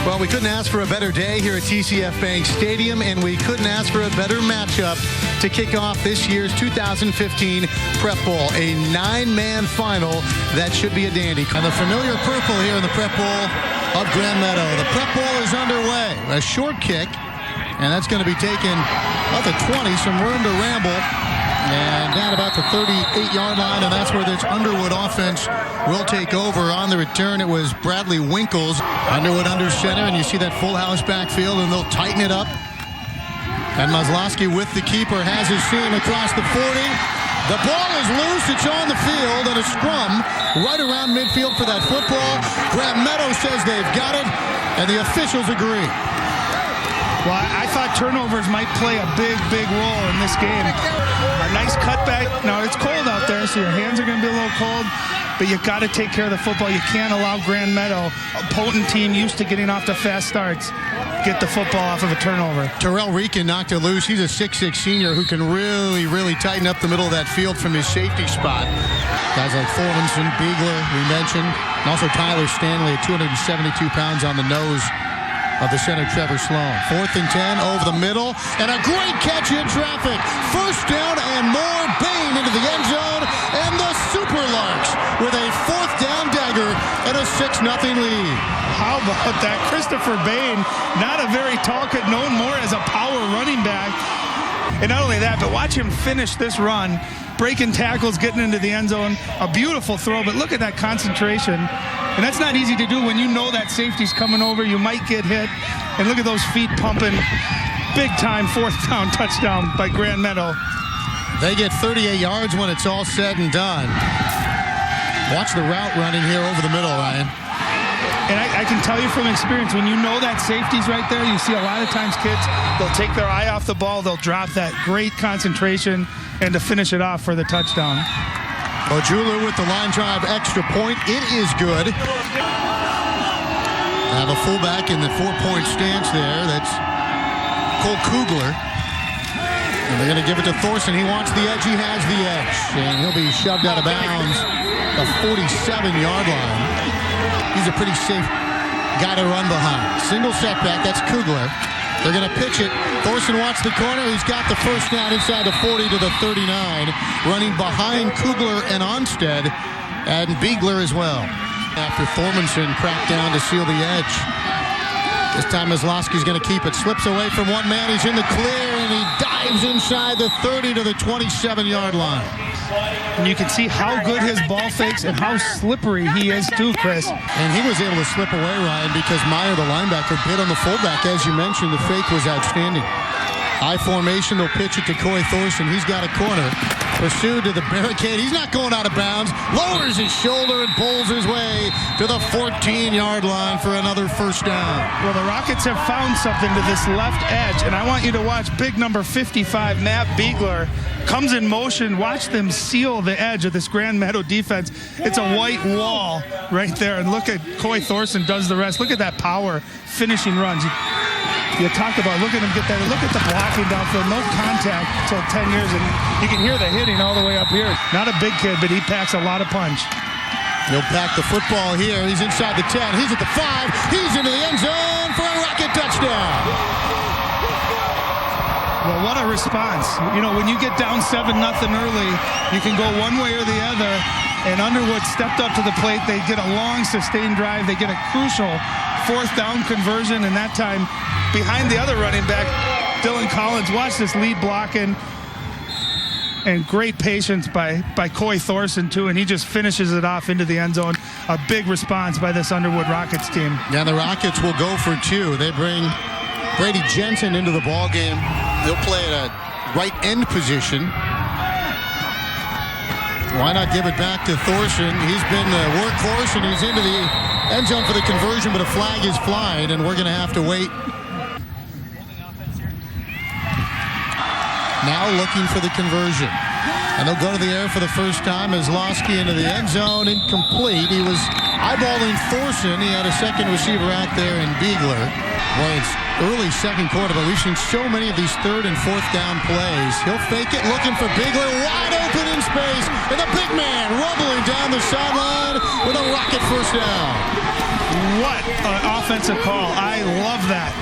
Well, we couldn't ask for a better day here at TCF Bank Stadium, and we couldn't ask for a better matchup to kick off this year's 2015 Prep Bowl, a 9-man final that should be a dandy. And the familiar purple here in the Prep Bowl of Grand Meadow. The Prep Bowl is underway. A short kick, and that's going to be taken up the 20, some room to ramble. And down about the 38-yard line, and that's where this Underwood offense will take over. On the return, it was Bradley Winkles. Underwood under center, and you see that full house backfield, and they'll tighten it up. And Maslowski with the keeper has his seam across the 40. The ball is loose. It's on the field, and a scrum right around midfield for that football. Grand Meadow says they've got it, and the officials agree. Well, I thought turnovers might play a big role in this game. A nice cutback. Now, it's cold out there, so your hands are going to be a little cold, but you got to take care of the football. You can't allow Grand Meadow, a potent team used to getting off to fast starts, get the football off of a turnover. Terrell Rican knocked it loose. He's a 6'6 senior who can really tighten up the middle of that field from his safety spot. Guys like Thormanson, Beagler, we mentioned, and also Tyler Stanley at 272 pounds on the nose of the center, Trevor Sloan. 4th and 10 over the middle, and a great catch in traffic. First down and more. Bain into the end zone, and the Superlarks with a 4th down dagger and a 6-0 lead. How about that? Christopher Bain, not a very tall kid, known more as a power running back. And not only that, but watch him finish this run, breaking tackles, getting into the end zone. A beautiful throw, but look at that concentration. And that's not easy to do when you know that safety's coming over. You might get hit. And look at those feet pumping. Big time 4th down touchdown by Grand Meadow. They get 38 yards when it's all said and done. Watch the route running here over the middle, Ryan. And I can tell you from experience, when you know that safety's right there, you see a lot of times kids, they'll take their eye off the ball, they'll drop that great concentration, and to finish it off for the touchdown. Ojulu with the line drive extra point. It is good. Have a fullback in the 4-point stance there. That's Cole Kugler. And they're going to give it to Thorson. He wants the edge. He has the edge. And he'll be shoved out of bounds. The 47-yard line. He's a pretty safe guy to run behind. Single setback. That's Kugler. They're going to pitch it. Thorson wants the corner. He's got the first down inside the 40 to the 39. Running behind Kugler and Onstead. And Beagler as well. After Thormanson cracked down to seal the edge. This time Maslowski's going to keep it. Slips away from one man. He's in the clear, and he dives inside the 30 to the 27-yard line. And you can see how good his ball fakes and how slippery he is too, Chris. And he was able to slip away, Ryan, because Meyer, the linebacker, bit on the fullback. As you mentioned, the fake was outstanding. High formation, they'll pitch it to Coy Thorson. He's got a corner. Pursued to the barricade. He's not going out of bounds. Lowers his shoulder and pulls his way to the 14-yard line for another first down. Well, the Rockets have found something to this left edge, and I want you to watch big number 55, Matt Beagler, comes in motion. Watch them seal the edge of this Grand Meadow defense. It's a white wall right there, and look at Coy Thorson does the rest. Look at that power finishing runs. You talk about, look at him get there. Look at the blocking downfield. No contact until 10 years, and you can hear the hitting all the way up here. Not a big kid, but he packs a lot of punch. He'll pack the football here. He's inside the 10. He's at the 5. He's into the end zone for a Rocket touchdown. Well, what a response. You know, when you get down 7-0 early, you can go one way or the other. And Underwood stepped up to the plate. They get a long, sustained drive. They get a crucial 4th down conversion, and that time behind the other running back, Dylan Collins. Watch this lead blocking. And great patience by Coy Thorson, too, and he just finishes it off into the end zone. A big response by this Underwood Rockets team. Yeah, the Rockets will go for 2. They bring Brady Jensen into the ball game. He'll play at a right end position. Why not give it back to Thorson? He's been the workhorse, and he's into the end zone for the conversion, but a flag is flying, and we're going to have to wait. Now looking for the conversion. And they'll go to the air for the first time. Maslowski into the end zone, incomplete. He was eyeballing Thorson. He had a second receiver out there in Beagler. Boy, it's early second quarter, but we've seen so many of these 3rd and 4th down plays. He'll fake it, looking for Beagler, wide open in space, and the big man rumbling down the sideline with a Rocket first down. What an offensive call. I love that.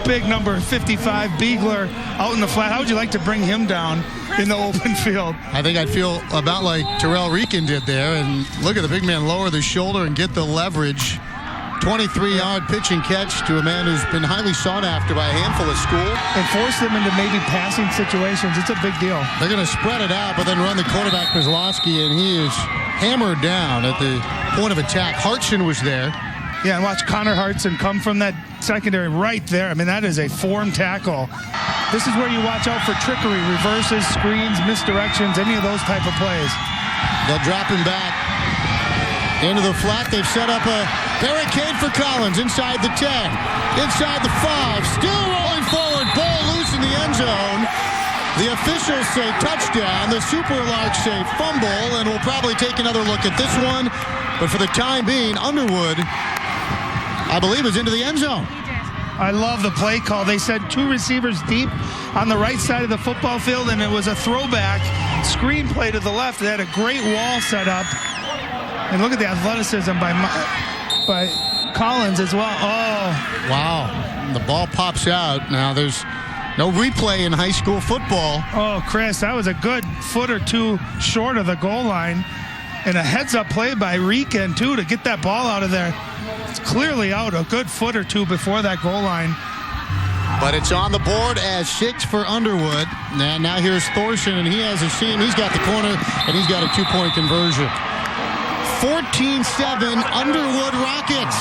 Big number 55, Beagler, out in the flat. How would you like to bring him down in the open field? I think I'd feel about like Terrell Rieken did there. And look at the big man lower the shoulder and get the leverage. 23-yard pitch and catch to a man who's been highly sought after by a handful of schools. And force them into maybe passing situations. It's a big deal. They're going to spread it out, but then run the quarterback, Kozlowski, and he is hammered down at the point of attack. Hartson was there. Yeah, and watch Connor Hartson come from that secondary right there. I mean, that is a form tackle. This is where you watch out for trickery, reverses, screens, misdirections, any of those type of plays. They'll drop him back into the flat. They've set up a barricade for Collins inside the 10, inside the 5, still rolling forward, ball loose in the end zone. The officials say touchdown. The Superlarks say fumble, and we'll probably take another look at this one. But for the time being, Underwood, I believe, is into the end zone. I love the play call. They said 2 receivers deep on the right side of the football field, and it was a throwback screen play to the left. They had a great wall set up. And look at the athleticism by Collins as well. Oh. Wow. And the ball pops out. Now, there's no replay in high school football. Oh, Chris, that was a good foot or two short of the goal line. And a heads-up play by Rieken, too, to get that ball out of there. It's clearly out a good foot or two before that goal line. But it's on the board as 6 for Underwood. And now here's Thorson, and he has a seam. He's got the corner, and he's got a 2-point conversion. 14-7 Underwood Rockets.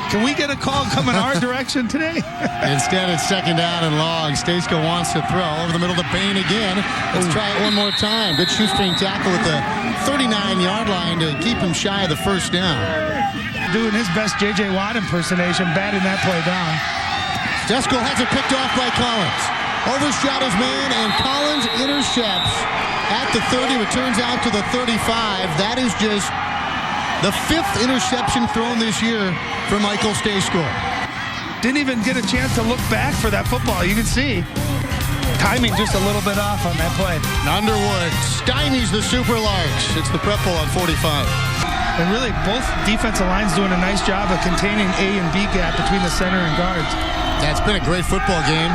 Can we get a call coming our direction today? Instead, it's second down and long. Staceco wants to throw over the middle to Bain again. Let's try it one more time. Good shoestring tackle at the 39-yard line to keep him shy of the first down. Doing his best J.J. Watt impersonation, batting that play down. Staceco has it picked off by Collins. Overshot his man, and Collins intercepts at the 30, returns out to the 35. That is just the 5th interception thrown this year for Michael Staceco. Didn't even get a chance to look back for that football. You can see timing just a little bit off on that play. Underwood stymies the Superlarks. It's the prep ball on 45. And really, both defensive lines doing a nice job of containing A and B gap between the center and guards. That's been a great football game.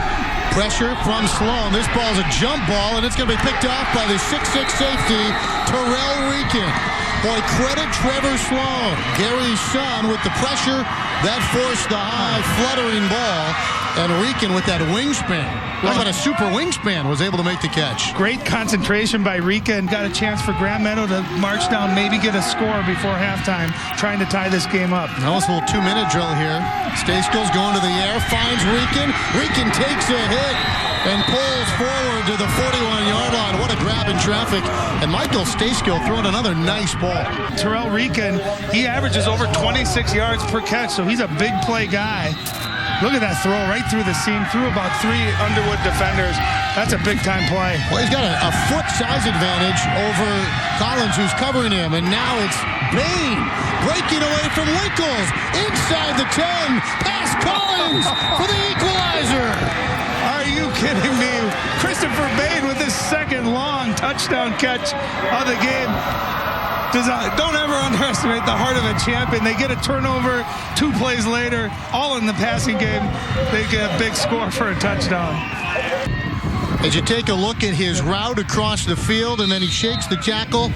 Pressure from Sloan. This ball's a jump ball, and it's going to be picked off by the 6'6 safety, Terrell Rieken. Boy, credit Trevor Sloan, Gary's son, with the pressure that forced the high, fluttering ball. And Rieken with that wingspan. How about a super wingspan was able to make the catch. Great concentration by Rieken. Got a chance for Grand Meadow to march down, maybe get a score before halftime, trying to tie this game up. Now it's a little 2-minute drill here. Staceco's going to the air, finds Rieken. Rieken takes a hit and pulls forward to the 41-yard line. What a grab in traffic. And Michael Staceco throwing another nice ball. Terrell Rieken, he averages over 26 yards per catch, so he's a big play guy. Look at that throw right through the seam, through about 3 Underwood defenders. That's a big-time play. Well, he's got a foot size advantage over Collins, who's covering him. And now it's Bain breaking away from Winkles. Inside the 10, past Collins for the equalizer. Are you kidding me? Christopher Bain with his second long touchdown catch of the game. Don't ever underestimate the heart of a champion. They get a turnover 2 plays later, all in the passing game. They get a big score for a touchdown. As you take a look at his route across the field, and then he shakes the tackle.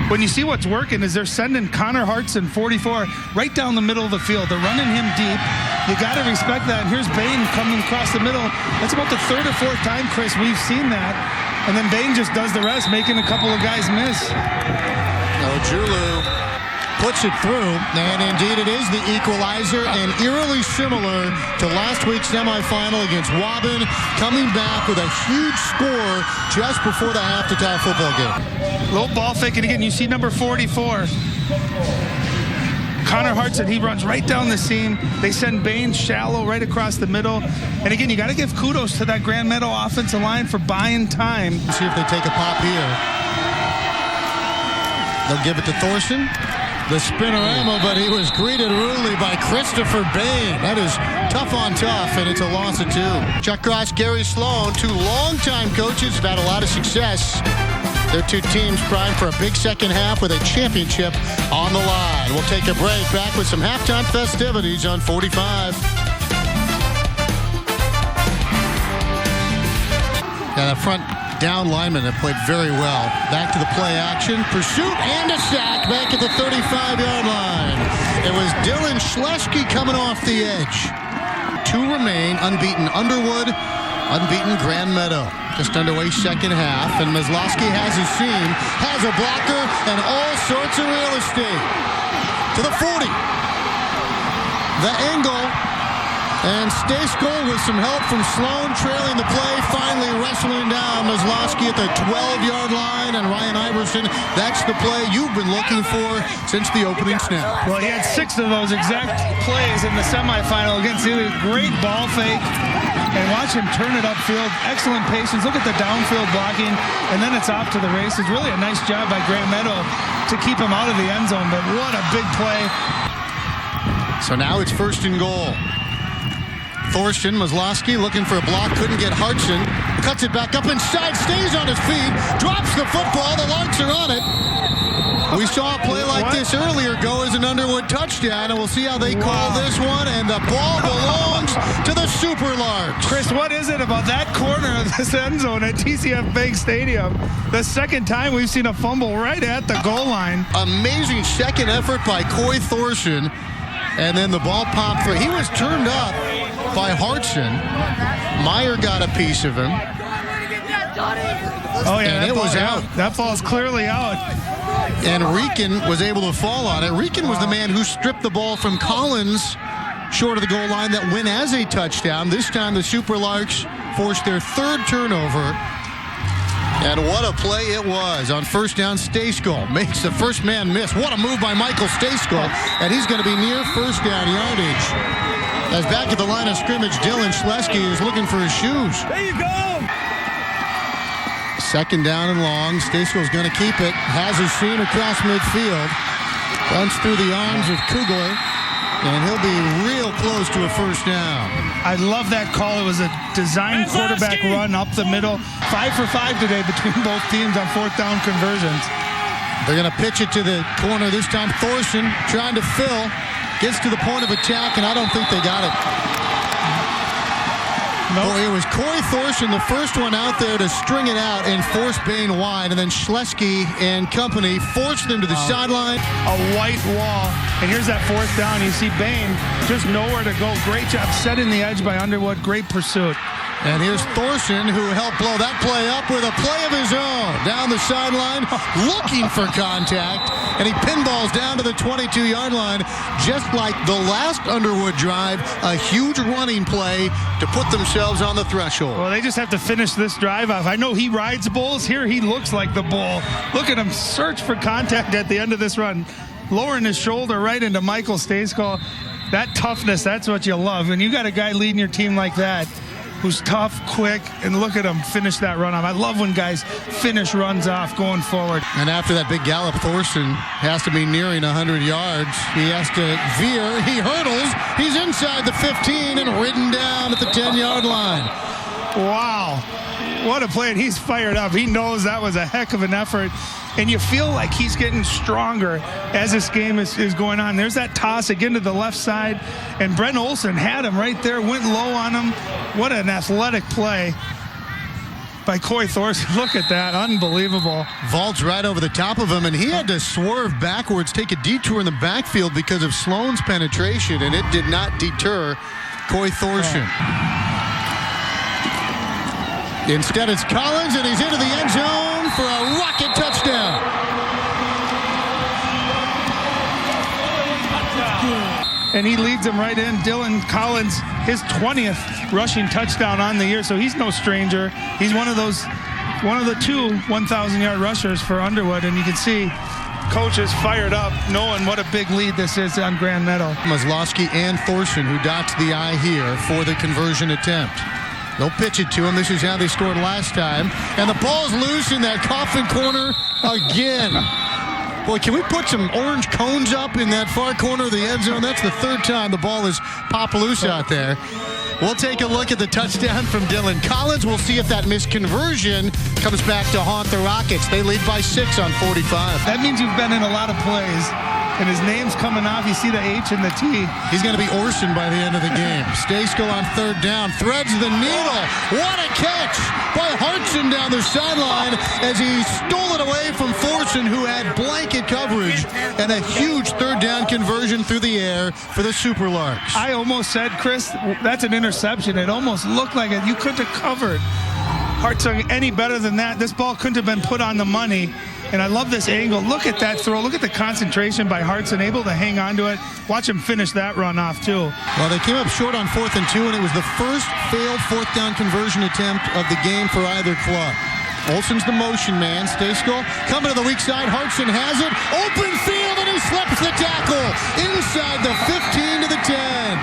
When you see what's working is they're sending Connor Hartson, 44, right down the middle of the field. They're running him deep. You got to respect that. And here's Bain coming across the middle. That's about the 3rd or 4th time, Chris, we've seen that. And then Bain just does the rest, making a couple of guys miss. Ojulu puts it through, and indeed it is the equalizer, and eerily similar to last week's semifinal against Waubun, coming back with a huge score just before the half to tie football game. Little ball faking again. You see number 44. Connor Hartson, he runs right down the seam. They send Bain shallow right across the middle. And again, you got to give kudos to that Grand Meadow offensive line for buying time. See if they take a pop here. They'll give it to Thorson. The spinorama, but he was greeted rudely by Christopher Bain. That is tough on tough, and it's a loss of 2. Chuck Cross, Gary Sloan, 2 longtime coaches have had a lot of success Their two teams primed for a big second half with a championship on the line. We'll take a break. Back with some halftime festivities on 45. And the front down linemen have played very well. Back to the play action. Pursuit and a sack back at the 35-yard line. It was Dylan Schlesky coming off the edge. Two remain, unbeaten Underwood, unbeaten Grand Meadow. Just underway second half, and Maslowski has his seam, has a blocker, and all sorts of real estate. To the 40. The angle, and Stacegoal with some help from Sloan trailing the play, finally wrestling down Maslowski at the 12-yard line, and Ryan Iverson, that's the play you've been looking for since the opening snap. Well, he had 6 of those exact plays in the semifinal against the great ball fake. And watch him turn it upfield. Excellent patience. Look at the downfield blocking, and then it's off to the races. Really a nice job by Grand Meadow to keep him out of the end zone, but what a big play. So now it's 1st and goal. Thorsten, Maslowski looking for a block, couldn't get Hartson. Cuts it back up inside, stays on his feet, drops the football. The Larks are on it. We saw a play like this earlier go as an Underwood touchdown, and we'll see how they call this one. And the ball belongs to the Superlarks. Chris, what is it about that corner of this end zone at TCF Bank Stadium? The second time we've seen a fumble right at the goal line. Amazing second effort by Coy Thorson, and then the ball popped through. He was turned up by Hartson. Meyer got a piece of him. Oh, yeah, and it was out. That ball's clearly out. And Rieken was able to fall on it. Rieken was the man who stripped the ball from Collins short of the goal line that went as a touchdown. This time the Superlarks forced their 3rd turnover. And what a play it was. On 1st down, Stacegoal makes the first man miss. What a move by Michael Stacegoal. And he's going to be near 1st down yardage. As back at the line of scrimmage, Dylan Schlesky is looking for his shoes. There you go. 2nd down and long. Stacegoal's going to keep it. Has his seam across midfield. Runs through the arms of Kugler. And he'll be real close to a 1st down. I love that call. It was a design quarterback run up the middle. 5 for 5 today between both teams on 4th down conversions. They're going to pitch it to the corner this time. Thorson trying to fill. Gets to the point of attack, and I don't think they got it. Nope. Boy, it was Coy Thorson, the first one out there to string it out and force Bain wide, and then Schlesky and company forced them to the sideline. A white wall, and here's that 4th down. You see Bain just nowhere to go. Great job setting the edge by Underwood. Great pursuit. And here's Thorson, who helped blow that play up with a play of his own. Down the sideline, looking for contact, and he pinballs down to the 22-yard line, just like the last Underwood drive, a huge running play to put themselves on the threshold. Well, they just have to finish this drive off. I know he rides bulls. Here he looks like the bull. Look at him search for contact at the end of this run, lowering his shoulder right into Michael Stacegoal. That toughness, that's what you love. When you got a guy leading your team like that, who's tough, quick, and look at him finish that run off. I love when guys finish runs off going forward. And after that big gallop, Thorson has to be nearing 100 yards. He has to veer. He hurdles. He's inside the 15 and ridden down at the 10-yard line. Wow. What a play. And he's fired up. He knows that was a heck of an effort. And you feel like he's getting stronger as this game is going on. There's that toss again to the left side. And Brent Olsen had him right there, went low on him. What an athletic play by Coy Thorson. Look at that. Unbelievable. Vaults right over the top of him, and he had to swerve backwards, take a detour in the backfield because of Sloan's penetration, and it did not deter Coy Thorson. Instead, it's Collins, and he's into the end zone for a rocket touchdown. And he leads them right in. Dylan Collins, his 20th rushing touchdown on the year, so he's no stranger. He's one of the two 1,000-yard rushers for Underwood, and you can see coach is fired up, knowing what a big lead this is on Grand Meadow. Maslowski and Thorson, who dots the I here for the conversion attempt. They'll pitch it to him. This is how they scored last time. And the ball's loose in that coffin corner again. Boy, can we put some orange cones up in that far corner of the end zone? That's the 3rd time the ball is popped loose out there. We'll take a look at the touchdown from Dylan Collins. We'll see if that missed conversion comes back to haunt the Rockets. They lead by 6 on 45. That means you've been in a lot of plays, and his name's coming off. You see the H and the T. He's going to be Orson by the end of the game. Stayskill on third down. Threads the needle. What a catch by Hartson down the sideline as he stole it away from Forson, who had blanket coverage, and a huge third down conversion through the air for the Superlarks. I almost said, Chris, that's an interception. It almost looked like it. You couldn't have covered Hartson any better than that. This ball couldn't have been put on the money. And I love this angle. Look at that throw. Look at the concentration by Hartson, able to hang on to it. Watch him finish that run off, too. Well, they came up short on 4th and 2, and it was the first failed 4th down conversion attempt of the game for either club. Olsen's the motion man. Stayskill coming to the weak side. Hartson has it. Open field, and he slips the tackle inside the 15 to the 10.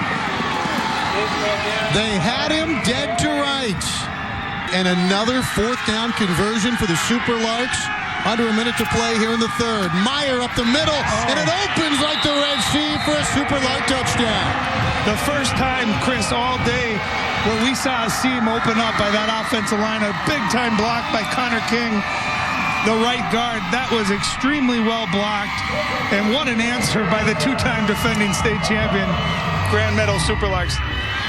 They had him dead to rights. And another 4th down conversion for the Superlarks. Under a minute to play here in the third. Meyer up the middle, and it opens like the Red Sea for a Superlark touchdown. The first time, Chris, all day where we saw a seam open up by that offensive line. A big-time block by Connor King, the right guard. That was extremely well blocked. And what an answer by the two-time defending state champion, Grand Meadow Superlarks.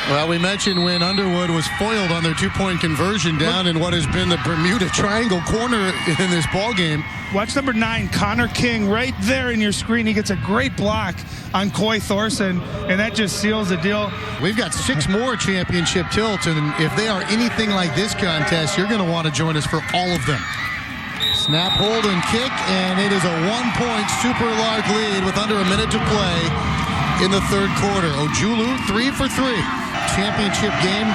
Well, we mentioned when Underwood was foiled on their two-point conversion down in what has been the Bermuda Triangle corner in this ball game. Watch number 9, Connor King, right there in your screen. He gets a great block on Coy Thorson, and that just seals the deal. We've got 6 more championship tilts, and if they are anything like this contest, you're going to want to join us for all of them. Snap, hold, and kick, and it is a 1-point Superlark lead with under a minute to play in the third quarter. Ojulu, 3 for 3. Championship game,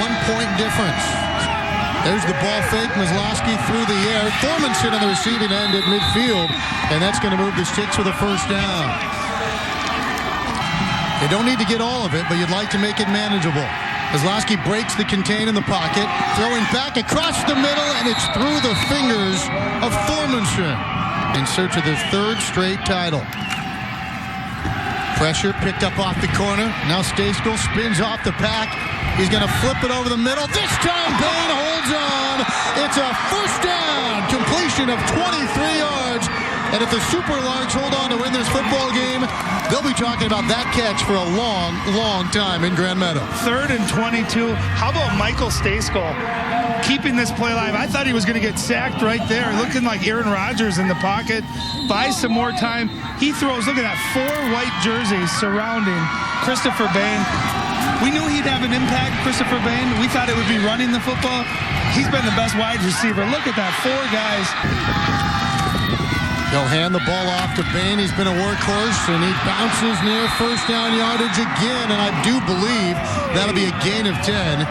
1-point difference. There's the ball fake. Maslowski through the air. Thormanson on the receiving end at midfield, and that's going to move the Sticks with a first down. They don't need to get all of it, but you'd like to make it manageable. Maslowski breaks the contain in the pocket, throwing back across the middle, and it's through the fingers of Thormanson in search of their third straight title. Pressure picked up off the corner. Now Stayskill spins off the pack. He's going to flip it over the middle. This time Bain holds on. It's a first down. Completion of 23 yards. And if the Superlarks hold on to win this football game, they'll be talking about that catch for a long, long time in Grand Meadow. 3rd and 22. How about Michael Stayskill keeping this play alive? I thought he was going to get sacked right there, looking like Aaron Rodgers in the pocket. Buys some more time. He throws, look at that, 4 white jerseys surrounding Christopher Bain. We knew he'd have an impact, Christopher Bain. We thought it would be running the football. He's been the best wide receiver. Look at that, 4 guys. They'll hand the ball off to Bain. He's been a workhorse, and he bounces near first down yardage again, and I do believe that'll be a gain of 10.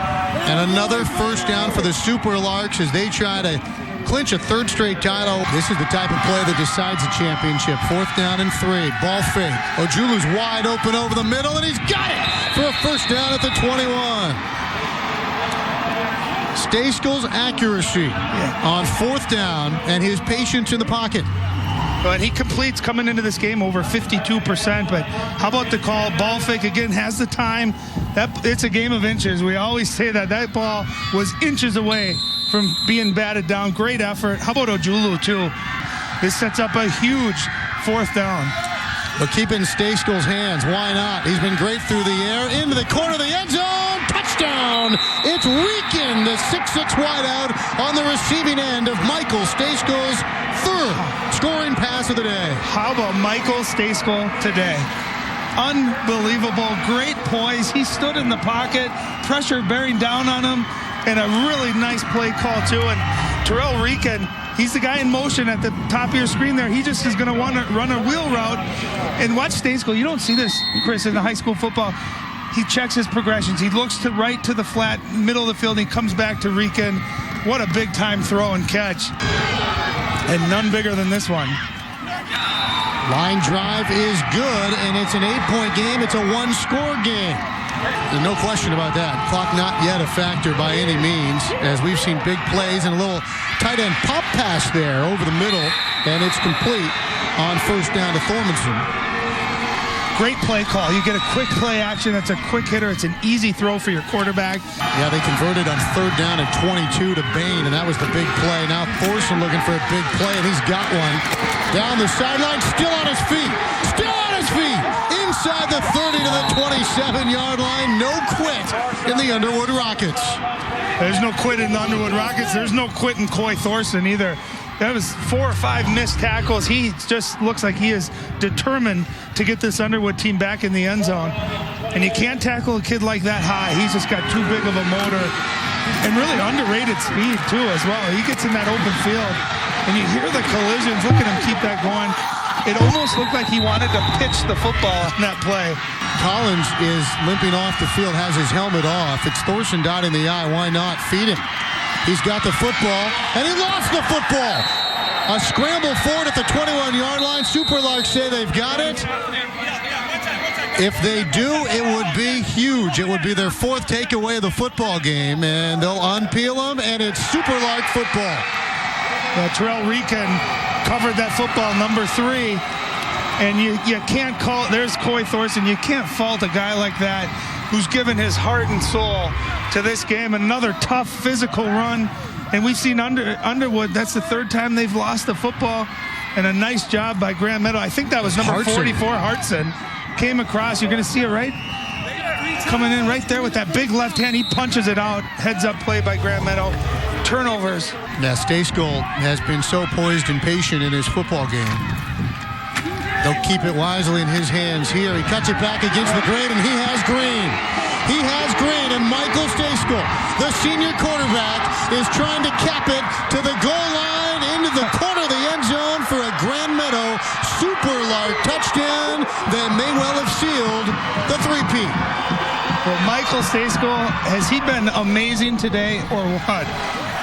And another first down for the Superlarks as they try to clinch a third straight title. This is the type of play that decides a championship. 4th down and 3. Ball fake. Ojulu's wide open over the middle, and he's got it for a first down at the 21. Stayskill's accuracy on 4th down and his patience in the pocket. But he completes coming into this game over 52%. But how about the call? Ball fake again, has the time. It's a game of inches. We always say that. That ball was inches away from being batted down. Great effort. How about Ojulu, too? This sets up a huge 4th down. But keep in Stayskill's hands. Why not? He's been great through the air. Into the corner of the end zone. Touchdown. It's Rieken, the 6'6" wideout, on the receiving end of Michael Stayskill's third scoring pass of the day. How about Michael Stayskill today? Unbelievable. Great poise. He stood in the pocket. Pressure bearing down on him. And a really nice play call, too. And Terrell Rieken, he's the guy in motion at the top of your screen there. He just is going to want to run a wheel route. And watch Stayskill. You don't see this, Chris, in the high school football. He checks his progressions. He looks to right to the flat, middle of the field. And he comes back to Rieken. What a big-time throw and catch. And none bigger than this one. Line drive is good, and it's an 8-point game. It's a 1-score game. There's no question about that. Clock not yet a factor by any means, as we've seen big plays and a little tight end pop pass there over the middle, and it's complete on first down to Thormanson. Great play call. You get a quick play action. That's a quick hitter. It's an easy throw for your quarterback. Yeah, they converted on 3rd down at 22 to Bain, and that was the big play. Now Thorson looking for a big play, and he's got one. Down the sideline, still on his feet. Still on his feet. Inside the 30 to the 27-yard line. No quit in the Underwood Rockets. There's no quit in the Underwood Rockets. There's no quit in Coy Thorson either. That was 4 or 5 missed tackles. He just looks like he is determined to get this Underwood team back in the end zone. And you can't tackle a kid like that high. He's just got too big of a motor. And really underrated speed, too, as well. He gets in that open field, and you hear the collisions. Look at him keep that going. It almost looked like he wanted to pitch the football on that play. Collins is limping off the field, has his helmet off. It's Thorson dotting the I. Why not? Feed him. He's got the football, and he lost the football. A scramble forward at the 21-yard line. Superlarks say they've got it. If they do, it would be huge. It would be their 4th takeaway of the football game, and they'll unpeel them, and it's Superlark football. Terrell Rican covered that football, number 3. And you can't call it. There's Coy Thorson. You can't fault a guy like that who's given his heart and soul to this game. Another tough physical run. And we've seen Underwood. That's the 3rd time they've lost the football. And a nice job by Grand Meadow. I think that was number 44, Hartson. Came across. You're going to see it right. Coming in right there with that big left hand. He punches it out. Heads up play by Grand Meadow. Turnovers. Now, Stayskoll has been so poised and patient in his football game. They'll keep it wisely in his hands here. He cuts it back against the grain, and he has green. He has green, and Michael Stayskoll, the senior quarterback, is trying to cap it to the goal line into the corner of the end zone for a Grand Meadow Superlark touchdown that may well have sealed the 3-peat. Well, Michael Stayskoll, has he been amazing today or what?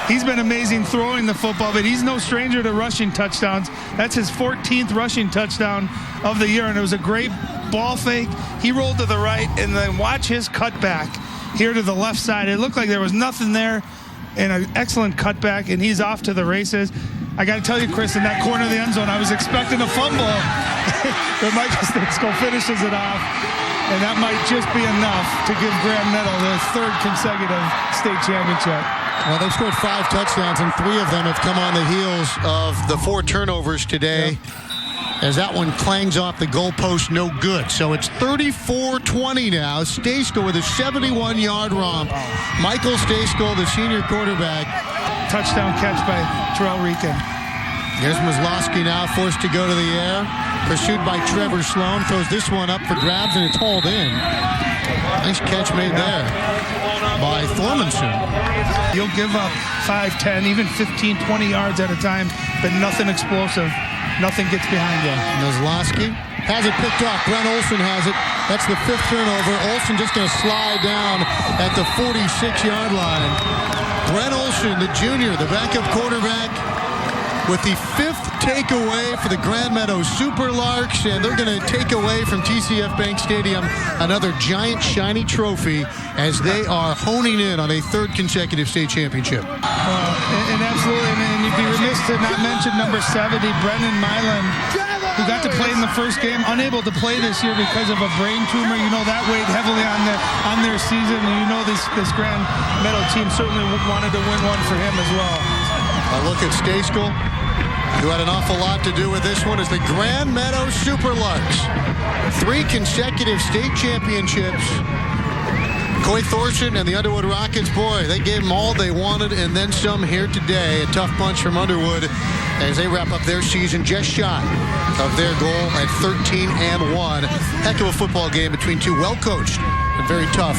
He's been amazing throwing the football, but he's no stranger to rushing touchdowns. That's his 14th rushing touchdown of the year, and it was a great ball fake. He rolled to the right, and then watch his cutback here to the left side. It looked like there was nothing there, and an excellent cutback, and he's off to the races. I got to tell you, Chris, in that corner of the end zone, I was expecting a fumble, but Michael Stayskoll finishes it off, and that might just be enough to give Grand Meadow their 3rd consecutive state championship. Well, they've scored 5 touchdowns, and 3 of them have come on the heels of the 4 turnovers today. As that one clangs off the goalpost, no good. So it's 34-20 now. Stayskoll with a 71-yard romp. Michael Stayskoll, the senior quarterback. Touchdown catch by Terrell Rican. Here's Mizlowski now forced to go to the air. Pursued by Trevor Sloan. Throws this one up for grabs, and it's hauled in. Nice catch made there by Thormanson. You'll give up 5, 10, even 15, 20 yards at a time, but nothing explosive. Nothing gets behind you. Mizlowski has it picked off. Brent Olson has it. That's the 5th turnover. Olson just going to slide down at the 46-yard line. Brent Olson, the junior, the backup quarterback, with the 5th takeaway for the Grand Meadow Superlarks, and they're going to take away from TCF Bank Stadium another giant shiny trophy as they are honing in on a 3rd consecutive state championship. And absolutely, and you'd be remiss to not mention number 70, Brendan Milan, who got to play in the first game, unable to play this year because of a brain tumor. You know, that weighed heavily on their season, and you know this Grand Meadow team certainly wanted to win one for him as well. A look at Stayskoll, who had an awful lot to do with this one, is the Grand Meadow Superlarks. 3 consecutive state championships. Coy Thorson and the Underwood Rockets, boy, they gave them all they wanted and then some here today. A tough punch from Underwood as they wrap up their season just shy of their goal at 13-1. Heck of a football game between 2 well-coached and very tough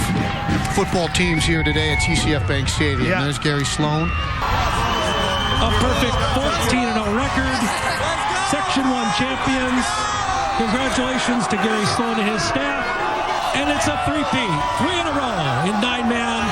football teams here today at TCF Bank Stadium. Yeah. There's Gary Sloan. A perfect 14-0 record. Section 1 champions. Congratulations to Gary Sloan and his staff. And it's a 3-peat, 3 in a row in 9-man